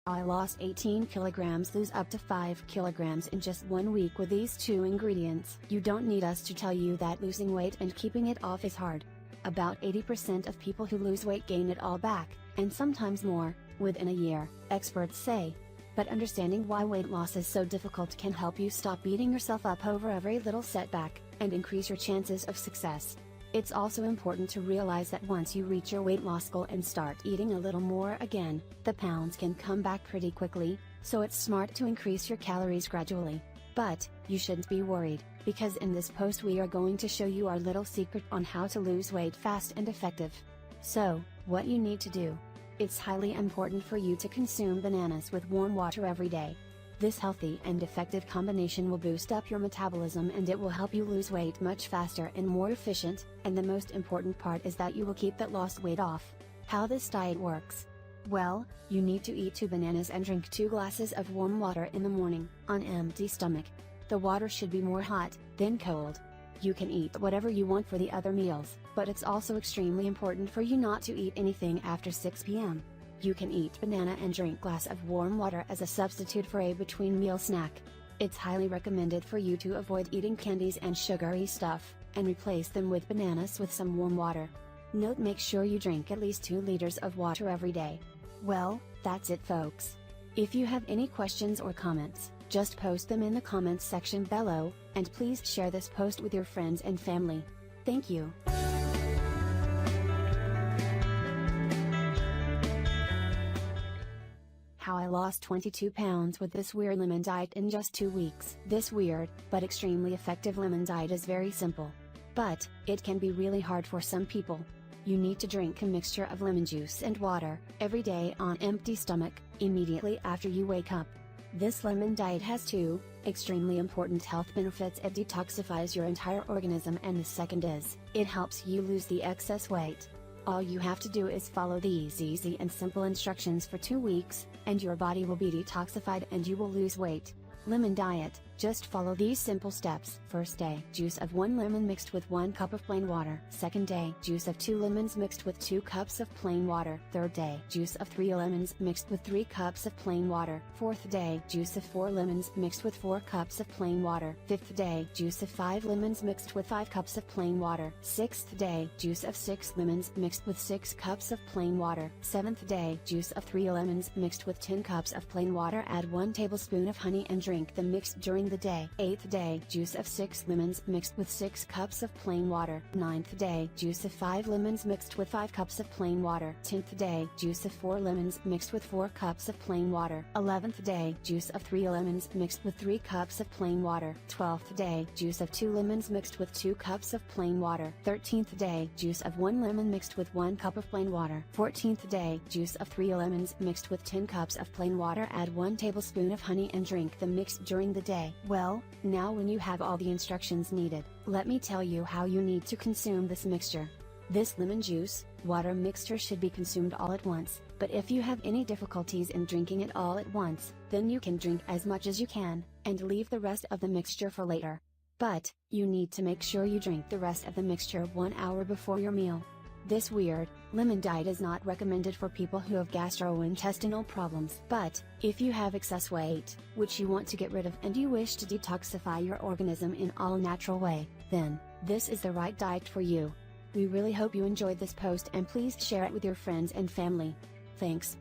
I lost 18 kilograms. Lose up to 5 kilograms in just 1 week with these 2 ingredients. You don't need us to tell you that losing weight and keeping it off is hard. About 80% of people who lose weight gain it all back, and sometimes more, within a year, experts say. But understanding why weight loss is so difficult can help you stop beating yourself up over every little setback, and increase your chances of success. It's also important to realize that once you reach your weight loss goal and start eating a little more again, the pounds can come back pretty quickly, so it's smart to increase your calories gradually. But, you shouldn't be worried, because in this post we are going to show you our little secret on how to lose weight fast and effective. So, what you need to do. It's highly important for you to consume bananas with warm water every day. This healthy and effective combination will boost up your metabolism and it will help you lose weight much faster and more efficient, and the most important part is that you will keep that lost weight off. How this diet works? Well, you need to eat 2 bananas and drink 2 glasses of warm water in the morning, on empty stomach. The water should be more hot, than cold. You can eat whatever you want for the other meals, but it's also extremely important for you not to eat anything after 6 p.m. You can eat banana and drink glass of warm water as a substitute for a between meal snack. It's highly recommended for you to avoid eating candies and sugary stuff, and replace them with bananas with some warm water. Note: make sure you drink at least 2 liters of water every day. Well, that's it folks. If you have any questions or comments, just post them in the comments section below, and please share this post with your friends and family. Thank you. How I lost 22 pounds with this weird lemon diet in just 2 weeks. This weird, but extremely effective lemon diet is very simple. But, it can be really hard for some people. You need to drink a mixture of lemon juice and water, every day on empty stomach, immediately after you wake up. This lemon diet has 2 extremely important health benefits. It detoxifies your entire organism, and the second is, it helps you lose the excess weight. All you have to do is follow these easy and simple instructions for 2 weeks, and your body will be detoxified and you will lose weight. Lemon diet: just follow these simple steps. First day, juice of 1 lemon mixed with 1 cup of plain water. Second day, juice of 2 lemons mixed with 2 cups of plain water. Third day, juice of 3 lemons mixed with 3 cups of plain water. Fourth day, juice of 4 lemons mixed with 4 cups of plain water. Fifth day, juice of 5 lemons mixed with 5 cups of plain water. Sixth day, juice of 6 lemons mixed with 6 cups of plain water. Seventh day, juice of 3 lemons mixed with 10 cups of plain water. Add 1 tablespoon of honey and drink the mix during the day. Eighth day, juice of 6 lemons mixed with 6 cups of plain water. Ninth day, juice of 5 lemons mixed with 5 cups of plain water. 10th day, juice of 4 lemons mixed with 4 cups of plain water. 11th day, juice of 3 lemons mixed with 3 cups of plain water. 12th day, juice of 2 lemons mixed with 2 cups of plain water. 13th day, juice of 1 lemon mixed with 1 cup of plain water. 14th day, juice of 3 lemons mixed with 10 cups of plain water. Add 1 tablespoon of honey and drink the mix during the day. Well, now when you have all the instructions needed, let me tell you how you need to consume this mixture. This lemon juice, water mixture should be consumed all at once, but if you have any difficulties in drinking it all at once, then you can drink as much as you can, and leave the rest of the mixture for later. But, you need to make sure you drink the rest of the mixture 1 hour before your meal. This weird, lemon diet is not recommended for people who have gastrointestinal problems. But, if you have excess weight, which you want to get rid of and you wish to detoxify your organism in all natural way, then, this is the right diet for you. We really hope you enjoyed this post and please share it with your friends and family. Thanks.